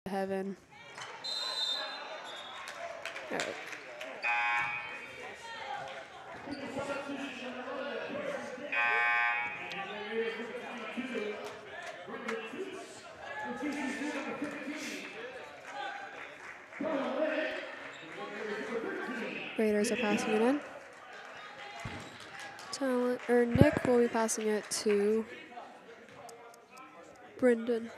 Heaven. All right. Raiders are passing it in. Nick will be passing it to Brendan.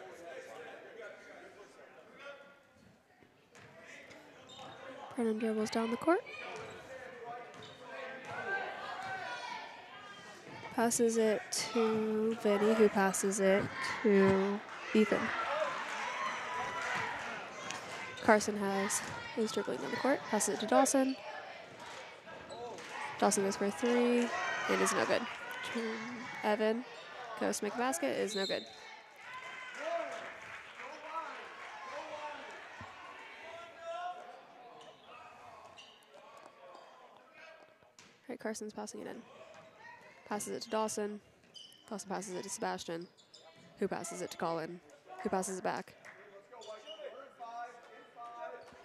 Brendan dribbles down the court. Passes it to Vinny, who passes it to Ethan. Carson is dribbling down the court. Passes it to Dawson. Dawson goes for a 3 and is no good. Evan goes to make a basket, is no good. All right, Carson's passing it in. Passes it to Dawson. Dawson passes it to Sebastian, who passes it to Colin, who passes it back.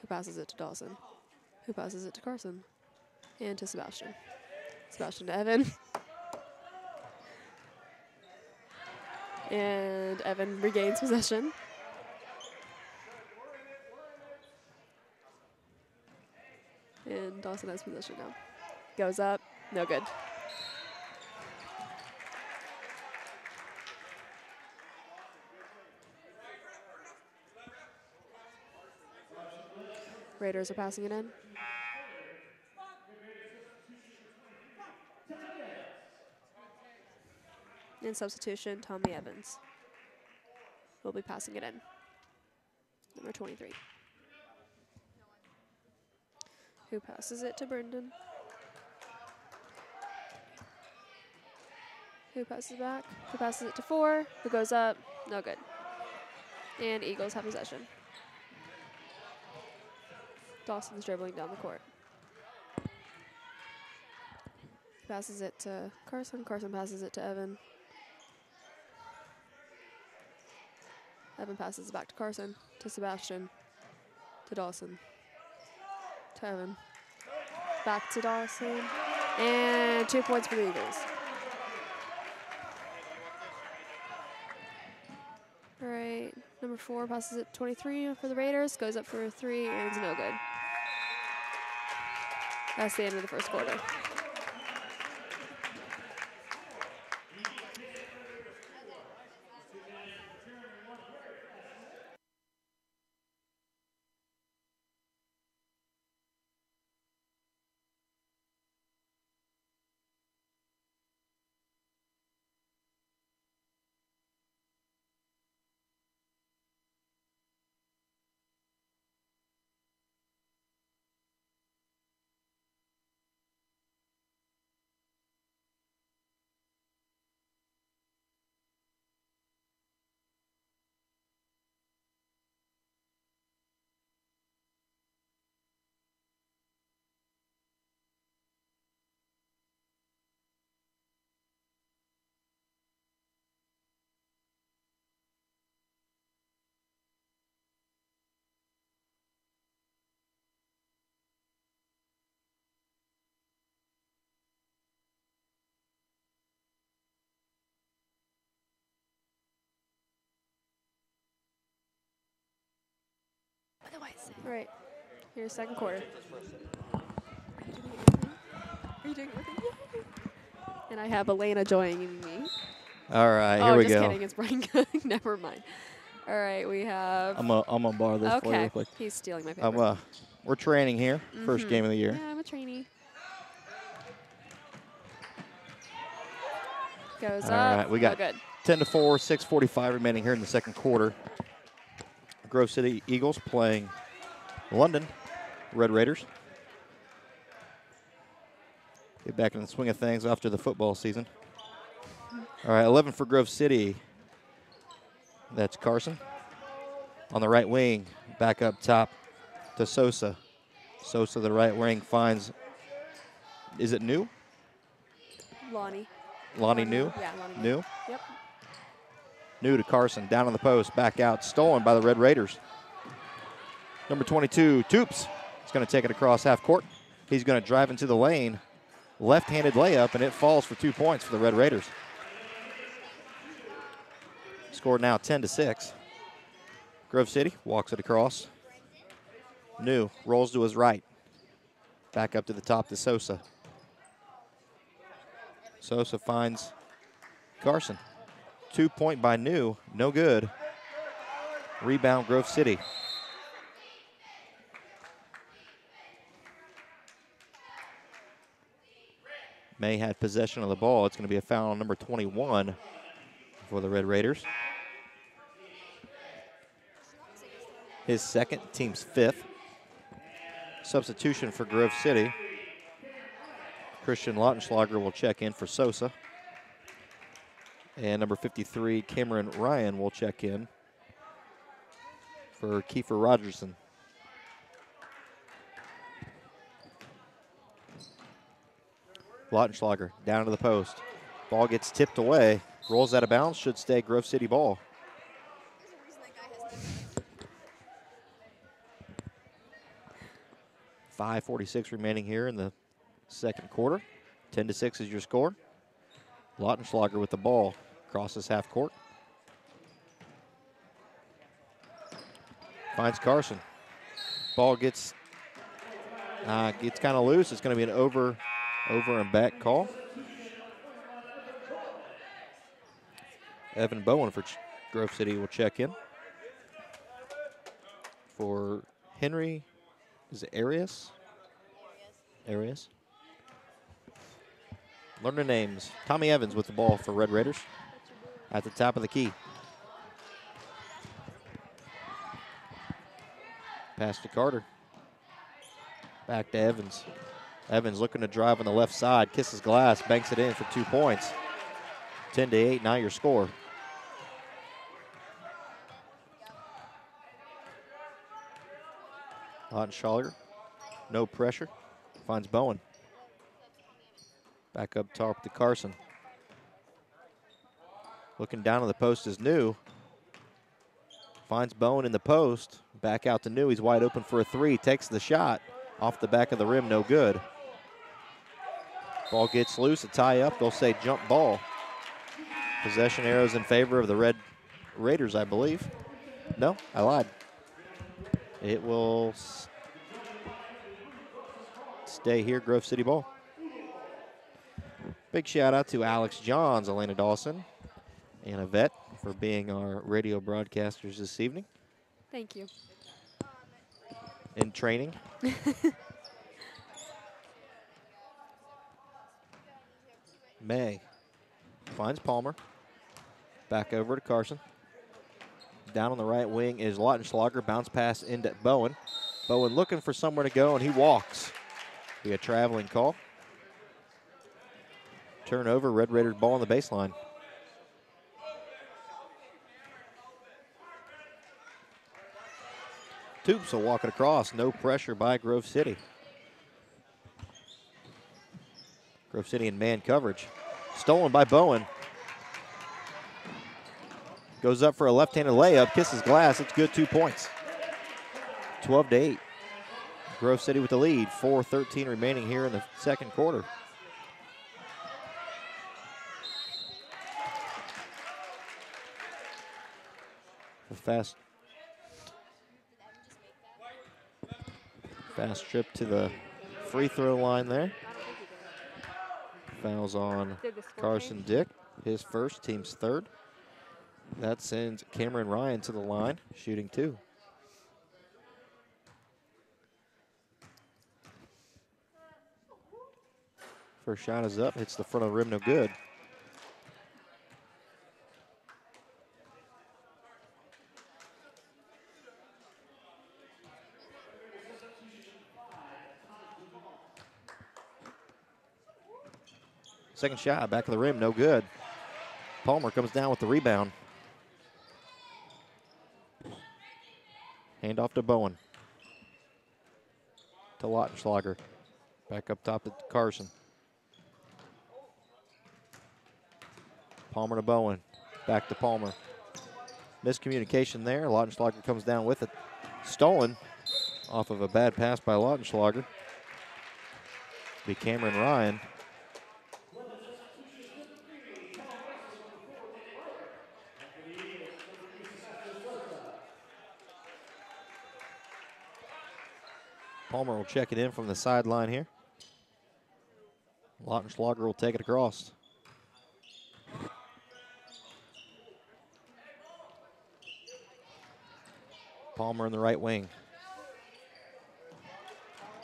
Who passes it to Dawson, who passes it to Carson, and to Sebastian. Sebastian to Evan. And Evan regains possession. And Dawson has possession now. Goes up, no good. Raiders are passing it in. In substitution, Tommy Evans will be passing it in. Number 23. Who passes it to Brendan? Who passes it back? Who passes it to 4? Who goes up? No good. And Eagles have possession. Dawson's dribbling down the court. Passes it to Carson. Carson passes it to Evan. Evan passes it back to Carson, to Sebastian, to Dawson, to Evan. Back to Dawson. And 2 points for the Eagles. All right, number 4 passes it 23 for the Raiders. Goes up for a 3 and it's no good. That's the end of the first quarter. All right, here's second quarter. Are you doing anything? And I have Elena joining me. All right, here we go. Just kidding, it's Brian Cook. Never mind. All right, we have. I'm gonna borrow this for you real quick. He's stealing my paper. We're training here. First game of the year. Yeah, I'm a trainee. Goes up. All right, we got good. 10-4, 6:45 remaining here in the second quarter. Grove City Eagles playing London Red Raiders. Get back in the swing of things after the football season. All right, 11 for Grove City. That's Carson. On the right wing, back up top to Sosa. Sosa, the right wing, finds, is it New? Lonnie. Lonnie New? Yeah, Lonnie New? Yep. New to Carson, down on the post, back out, stolen by the Red Raiders. Number 22, Toops, is going to take it across half court. He's going to drive into the lane. Left-handed layup, and it falls for 2 points for the Red Raiders. Score now 10-6. Grove City walks it across. New rolls to his right. Back up to the top to Sosa. Sosa finds Carson. 2-point by New, no good. Rebound Grove City. May had possession of the ball. It's going to be a foul on number 21 for the Red Raiders. His second, team's fifth. Substitution for Grove City. Christian Lautenschlager will check in for Sosa. And number 53, Cameron Ryan, will check in for Kiefer Rogerson. Lautenschlager down to the post. Ball gets tipped away. Rolls out of bounds. Should stay Grove City ball. .546 remaining here in the second quarter. 10-6 is your score. Lautenschlager with the ball. Crosses half court. Finds Carson. Ball gets kind of loose. It's going to be an over and back call. Evan Bowen for Grove City will check in. For Henry, is it Arias? Arias. Learn their names. Tommy Evans with the ball for Red Raiders at the top of the key. Pass to Carter. Back to Evans. Evans looking to drive on the left side, kisses glass, banks it in for 2 points. 10-8, now your score. Lautenschlager, no pressure, finds Bowen. Back up top to Carson. Looking down on the post is New. Finds Bowen in the post. Back out to New. He's wide open for a three. Takes the shot. Off the back of the rim, no good. Ball gets loose. A tie up. They'll say jump ball. Possession arrows in favor of the Red Raiders, I believe. No, I lied. It will stay here, Grove City ball. Big shout out to Alex Johns, Elena Dawson, and Yvette for being our radio broadcasters this evening. Thank you. In training. May finds Palmer. Back over to Carson. Down on the right wing is Lautenschlager. Bounce pass into Bowen. Bowen looking for somewhere to go, and he walks. Be a traveling call. Turnover, Red Raiders ball on the baseline. Toops will walk it across. No pressure by Grove City. Grove City in man coverage. Stolen by Bowen. Goes up for a left-handed layup. Kisses glass. It's good, 2 points. 12-8. Grove City with the lead. 4:13 remaining here in the second quarter. A fast trip to the free throw line there. Fouls on Carson Dick, his first, team's third. That sends Cameron Ryan to the line, shooting 2. First shot is up, hits the front of the rim, no good. Second shot, back of the rim, no good. Palmer comes down with the rebound. Hand off to Bowen. To Lautenschlager. Back up top to Carson. Palmer to Bowen. Back to Palmer. Miscommunication there. Lautenschlager comes down with it. Stolen. off of a bad pass by Lautenschlager. Be Cameron Ryan. Palmer will check it in from the sideline here. Lautenschlager will take it across. Palmer in the right wing.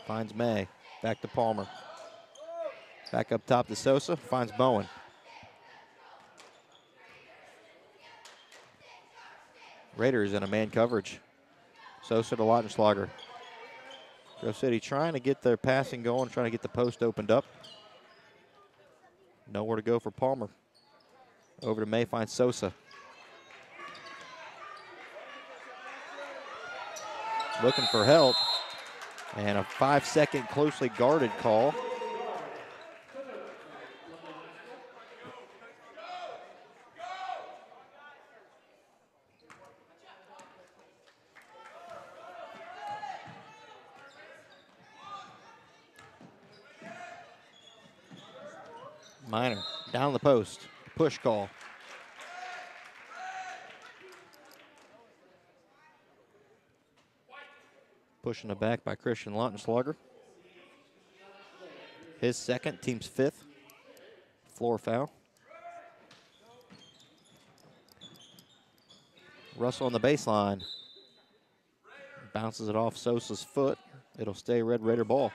Finds May. Back to Palmer. Back up top to Sosa. Finds Bowen. Raiders in a man coverage. Sosa to Lautenschlager. Grove City trying to get their passing going, trying to get the post opened up. Nowhere to go for Palmer. Over to May, finds Sosa. Looking for help. And a 5-second closely guarded call. Minor down the post. Push call. Pushing it back by Christian Lautenschlager. His second, team's fifth. Floor foul. Russell on the baseline. Bounces it off Sosa's foot. It'll stay Red Raider ball.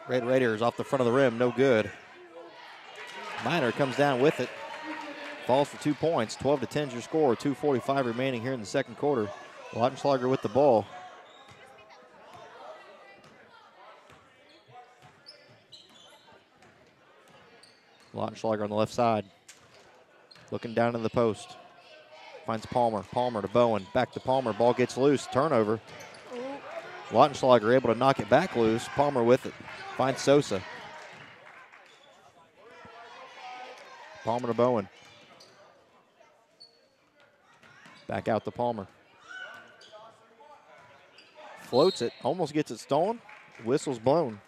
Red Raiders off the front of the rim, no good. Minor comes down with it. Falls for 2 points. 12-10 is your score. 2:45 remaining here in the second quarter. Lautenschlager with the ball. Lautenschlager on the left side. Looking down in the post. Finds Palmer. Palmer to Bowen. Back to Palmer. Ball gets loose. Turnover. Lautenschlager able to knock it back loose. Palmer with it. Finds Sosa. Palmer to Bowen. Back out to Palmer. Floats it. Almost gets it stolen. Whistle's blown.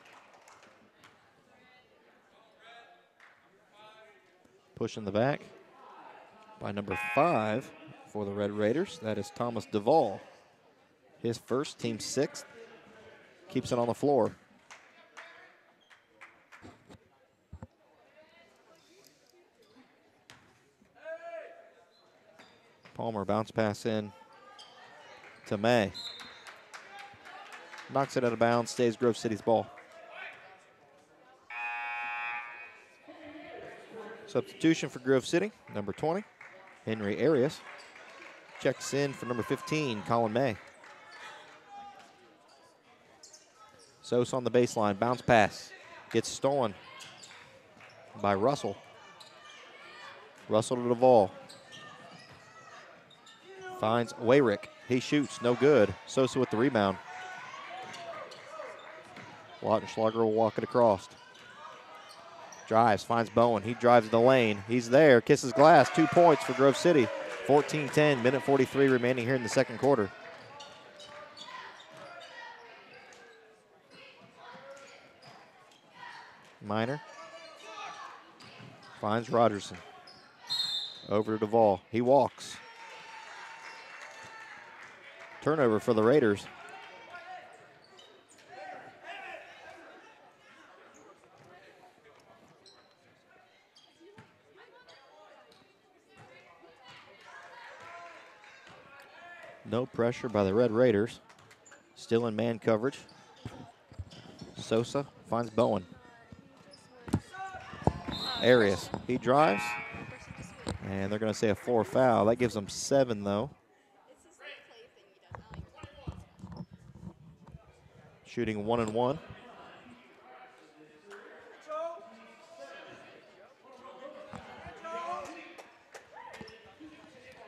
Pushing the back by number 5 for the Red Raiders. That is Thomas Duvall. His first, team 6th. Keeps it on the floor. Palmer bounce pass in to May. Knocks it out of bounds, stays Grove City's ball. Substitution for Grove City, number 20, Henry Arias. Checks in for number 15, Colin May. Sosa on the baseline, bounce pass. Gets stolen by Russell. Russell to Duvall. Finds Wayrick. He shoots, no good. Sosa with the rebound. Lautenschlager will walk it across. Drives, finds Bowen. He drives the lane. He's there, kisses glass. 2 points for Grove City. 14-10, minute 43 remaining here in the second quarter. Minor. Finds Rogerson. Over to Duvall. He walks. Turnover for the Raiders. No pressure by the Red Raiders. Still in man coverage. Sosa finds Bowen. Arias, he drives. And they're going to say a 4 foul. That gives them 7, though. Shooting 1-1.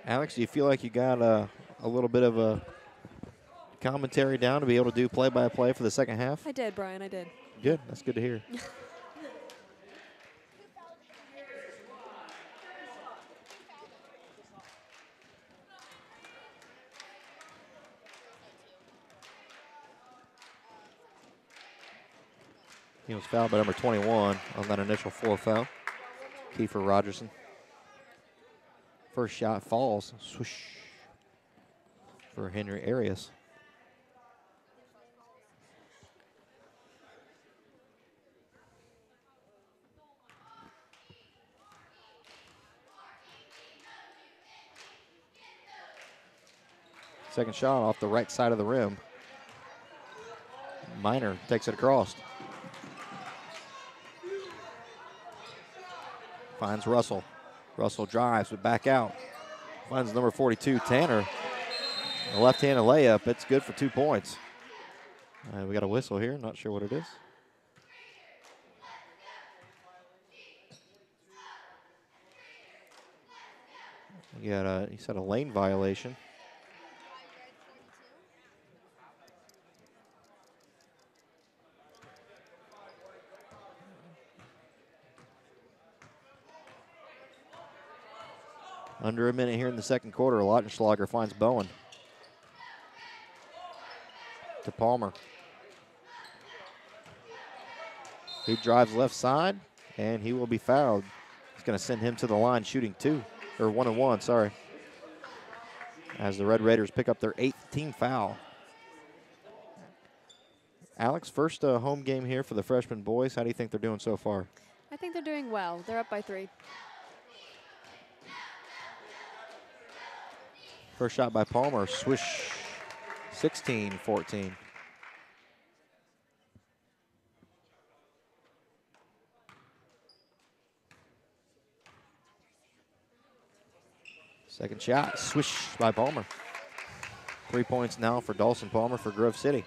Alex, do you feel like you got a little bit of a commentary down to be able to do play-by-play for the second half? I did, Brian, I did. Good. That's good to hear. He was fouled by number 21 on that initial 4 foul. Kiefer Rogerson. First shot falls. Swoosh. For Henry Arias. Second shot off the right side of the rim. Miner takes it across. Finds Russell. Russell drives, but back out. Finds number 42, Tanner. A left-handed layup. It's good for 2 points. We got a whistle here. Not sure what it is. He said a lane violation. Under a minute here in the second quarter. Lautenschlager finds Bowen. To Palmer. He drives left side, and he will be fouled. It's going to send him to the line shooting 1 and 1, sorry. As the Red Raiders pick up their 8th team foul. Alex, first home game here for the freshman boys. How do you think they're doing so far? I think they're doing well. They're up by 3. First shot by Palmer, swish, 16-14. Second shot, swish by Palmer. 3 points now for Dawson Palmer for Grove City.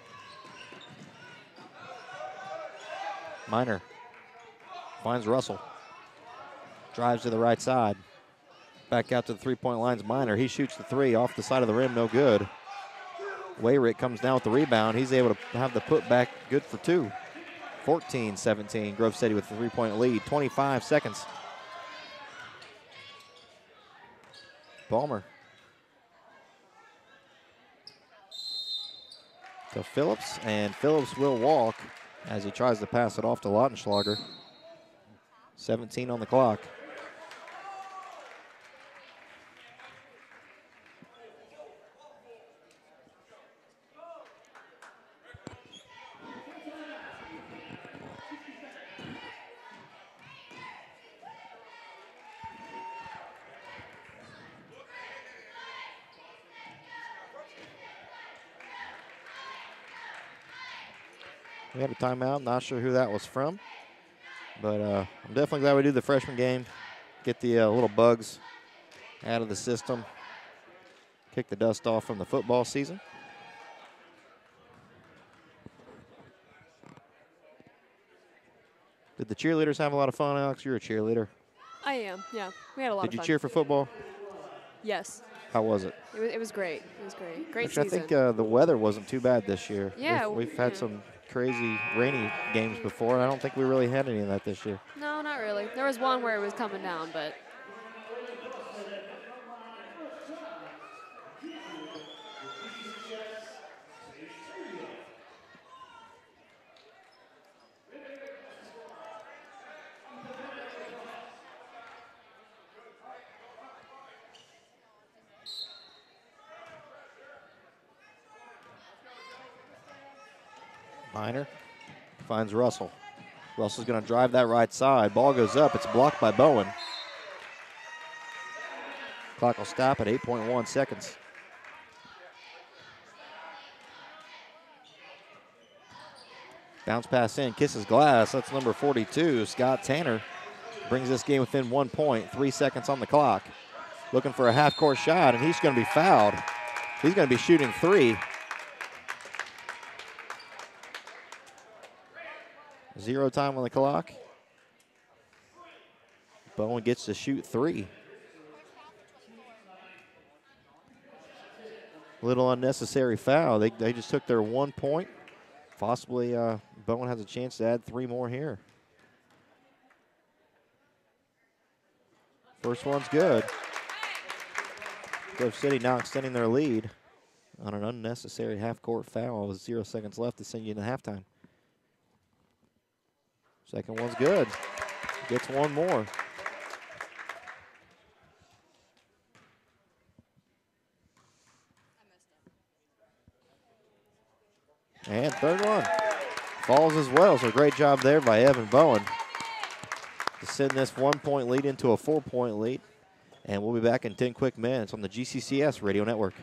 Miner finds Russell. Drives to the right side. Back out to the three-point line's Miner. He shoots the 3 off the side of the rim, no good. Wayrick comes down with the rebound. He's able to have the putback good for 2. 14-17, Grove City with the 3-point lead. 25 seconds. Palmer. To Phillips, and Phillips will walk as he tries to pass it off to Lautenschlager. 17 on the clock. We had a timeout. Not sure who that was from. But I'm definitely glad we do the freshman game. Get the little bugs out of the system. Kick the dust off from the football season. Did the cheerleaders have a lot of fun, Alex? You're a cheerleader. I am, yeah. We had a lot of fun. Did you cheer for football? Yes. How was it? It was great. It was great. Great Actually, season. I think the weather wasn't too bad this year. Yeah. We've had some crazy rainy games before, and I don't think we really had any of that this year. No, not really. There was one where it was coming down, but. Miner finds Russell. Russell's going to drive that right side. Ball goes up. It's blocked by Bowen. Clock will stop at 8.1 seconds. Bounce pass in, kisses glass. That's number 42, Scott Tanner. Brings this game within 1 point. 3 seconds on the clock. Looking for a half-court shot, and he's going to be fouled. He's going to be shooting 3. 0 time on the clock. Bowen gets to shoot 3. Little unnecessary foul. They just took their 1 point. Possibly Bowen has a chance to add 3 more here. First one's good. Grove City now extending their lead on an unnecessary half-court foul with 0 seconds left to send you into halftime. Second one's good. Gets 1 more. And third one falls as well, so great job there by Evan Bowen to send this 1 point lead into a 4 point lead. And we'll be back in 10 quick minutes on the GCCS Radio Network.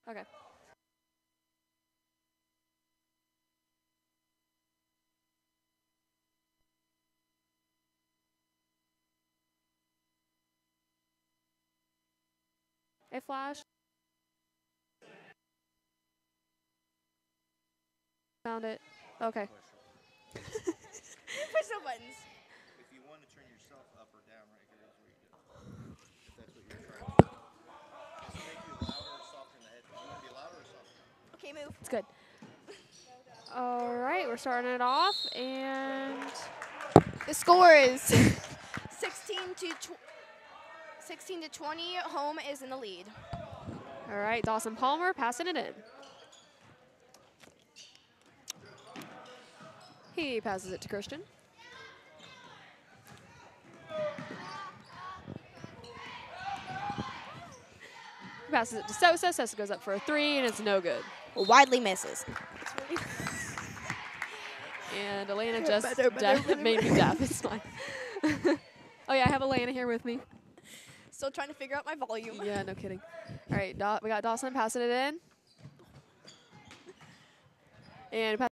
Okay. A flash. Found it. Okay. Push the buttons. If you want to turn yourself up or down right here is where you do. If that's what you're trying to do. Does it make you louder or softer in the head? Do you want to be louder or softer? Okay, move. It's good. All right, we're starting it off, and The score is 16 to 20. Home is in the lead. all right, Dawson Palmer passing it in. He passes it to Christian. He passes it to Sosa. Sosa goes up for a 3, and it's no good. Widely misses. And Elena just made me deaf. It's fine. Oh, yeah, I have Elena here with me. Still trying to figure out my volume. Yeah, no kidding. All right, we got Dawson passing it in. And